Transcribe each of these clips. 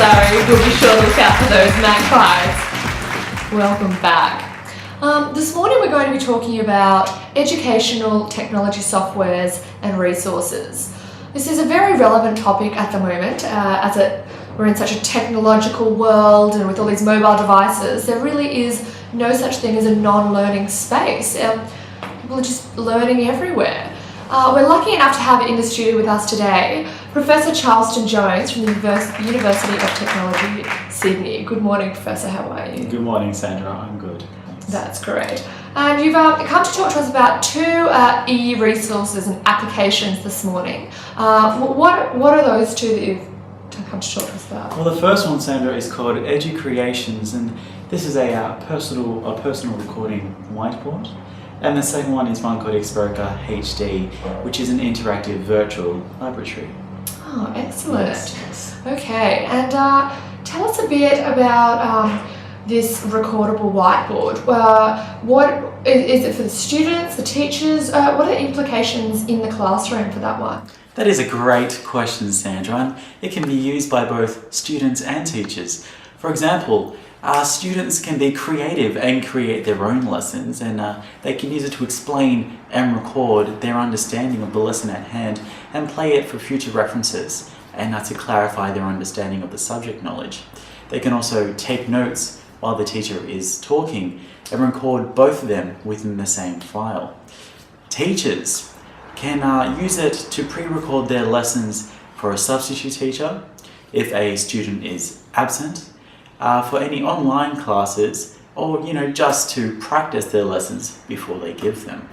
worry, we'll be sure to look out for those magpies. Welcome back. This morning we're going to be talking about educational technology softwares and resources. This is a very relevant topic at the moment we're in such a technological world, and with all these mobile devices, there really is no such thing as a non-learning space. People are just learning everywhere. We're lucky enough to have in the studio with us today Professor Charleston Jones from the University of Technology, Sydney. Good morning, Professor. How are you? Good morning, Sandra. I'm good. Thanks. That's great. And you've come to talk to us about two e-resources and applications this morning. What are those two that you've come to talk to us about? Well, the first one, Sandra, is called Educreations, and this is a personal recording whiteboard. And the second one is one called Xperica HD, which is an interactive virtual laboratory. Oh, excellent. Yes. Okay, and tell us a bit about this recordable whiteboard. What is it for the students, the teachers? What are the implications in the classroom for that one? That is a great question, Sandra, and it can be used by both students and teachers. For example, students can be creative and create their own lessons, and they can use it to explain and record their understanding of the lesson at hand and play it for future references and to clarify their understanding of the subject knowledge. They can also take notes while the teacher is talking and record both of them within the same file. Teachers can use it to pre-record their lessons for a substitute teacher if a student is absent, for any online classes, or just to practice their lessons before they give them.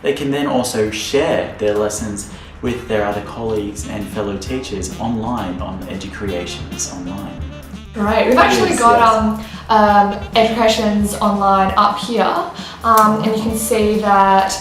They can then also share their lessons with their other colleagues and fellow teachers online on Educreations online. Great, we've actually got Educations online up here, and you can see that,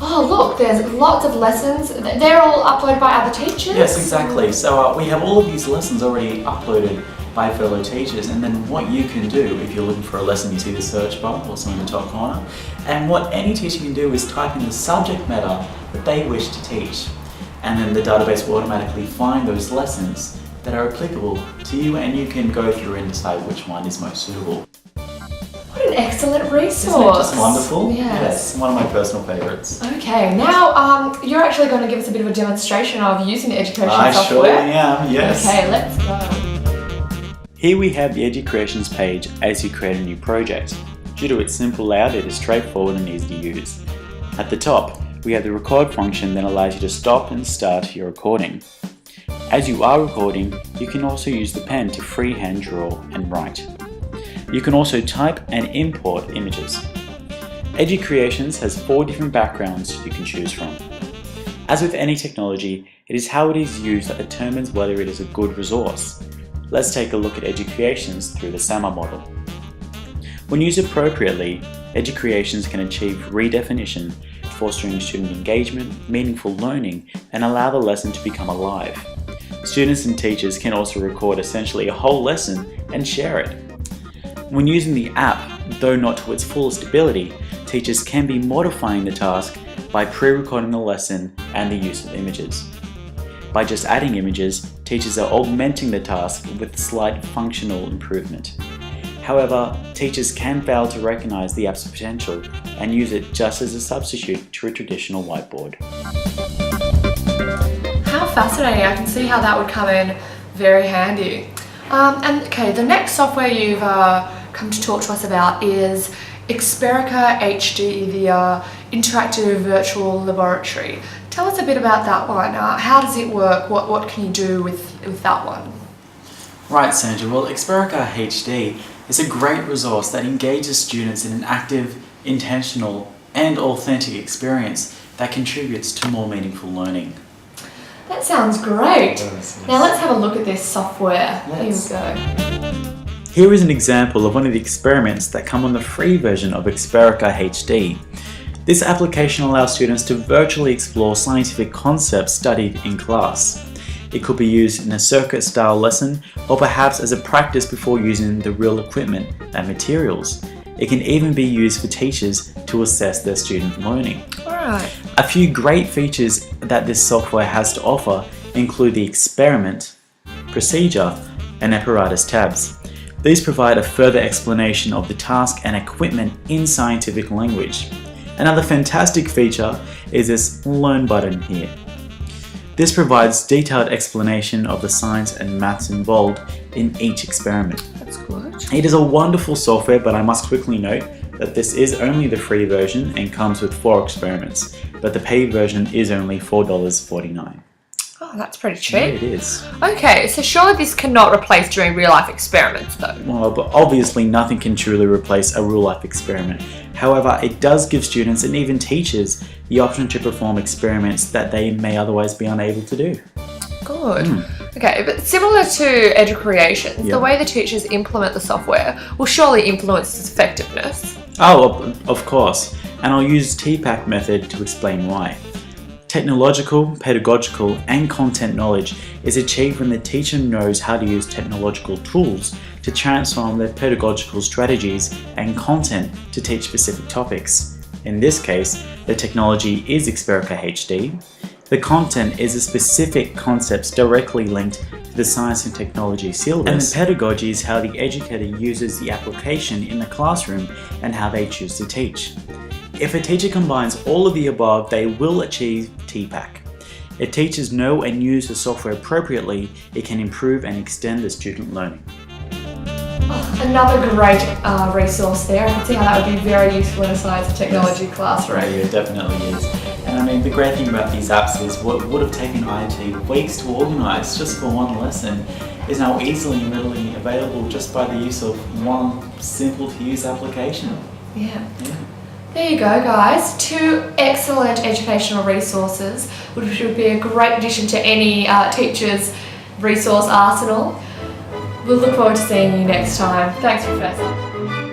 oh look, there's lots of lessons. They're all uploaded by other teachers? Yes, exactly. So we have all of these lessons already uploaded by fellow teachers, and then what you can do if you're looking for a lesson, you see the search bar also in the top corner, and what any teacher can do is type in the subject matter that they wish to teach, and then the database will automatically find those lessons that are applicable to you, and you can go through and decide which one is most suitable. What an excellent resource! Isn't it just wonderful? Yes, one of my personal favourites. Okay, now you're actually going to give us a bit of a demonstration of using the education software. I surely am, yes. Okay, let's go. Here we have the Educreations page as you create a new project. Due to its simple layout, it is straightforward and easy to use. At the top, we have the record function that allows you to stop and start your recording. As you are recording, you can also use the pen to freehand draw and write. You can also type and import images. Educreations has 4 different backgrounds you can choose from. As with any technology, it is how it is used that determines whether it is a good resource. Let's take a look at Educreations through the SAMR model. When used appropriately, Educreations can achieve redefinition, fostering student engagement, meaningful learning, and allow the lesson to become alive. Students and teachers can also record essentially a whole lesson and share it. When using the app, though not to its fullest ability, teachers can be modifying the task by pre-recording the lesson and the use of images. By just adding images, teachers are augmenting the task with slight functional improvement. However, teachers can fail to recognize the app's potential and use it just as a substitute to a traditional whiteboard. How fascinating. I can see how that would come in very handy. Okay, the next software you've come to talk to us about is Xperica HD, the interactive virtual laboratory. Tell us a bit about that one. How does it work? What can you do with that one? Right, Sandra. Well, Xperica HD is a great resource that engages students in an active, intentional, and authentic experience that contributes to more meaningful learning. That sounds great. Yes. Now let's have a look at this software. Here we go. Here is an example of one of the experiments that come on the free version of Xperica HD. This application allows students to virtually explore scientific concepts studied in class. It could be used in a circuit-style lesson, or perhaps as a practice before using the real equipment and materials. It can even be used for teachers to assess their student learning. Alright. A few great features that this software has to offer include the experiment, procedure, and apparatus tabs. These provide a further explanation of the task and equipment in scientific language. Another fantastic feature is this Learn button here. This provides detailed explanation of the science and maths involved in each experiment. That's good. It is a wonderful software, but I must quickly note that this is only the free version and comes with 4 experiments, but the paid version is only $4.49. Oh, that's pretty cheap. Yeah, it is. Okay, so surely this cannot replace doing real life experiments though. Well, but obviously nothing can truly replace a real life experiment. However, it does give students and even teachers the option to perform experiments that they may otherwise be unable to do. Good. Okay, but similar to EduCreations, Yeah. the way the teachers implement the software will surely influence its effectiveness. Oh, of course, and I'll use TPAC method to explain why. Technological, pedagogical, and content knowledge is achieved when the teacher knows how to use technological tools to transform their pedagogical strategies and content to teach specific topics. In this case, the technology is Xperica HD. The content is the specific concepts directly linked to the science and technology syllabus. And the pedagogy is how the educator uses the application in the classroom and how they choose to teach. If a teacher combines all of the above, they will achieve TPAC. If teachers know and use the software appropriately, it can improve and extend the student learning. Another great resource there. I can see how that would be very useful in a science and technology classroom. Right, it definitely is. And I mean, the great thing about these apps is what would have taken IT weeks to organise just for one lesson is now easily and readily available just by the use of one simple to use application. Yeah. There you go, guys. 2 excellent educational resources, which would be a great addition to any teacher's resource arsenal. We'll look forward to seeing you next time. Thanks, Professor.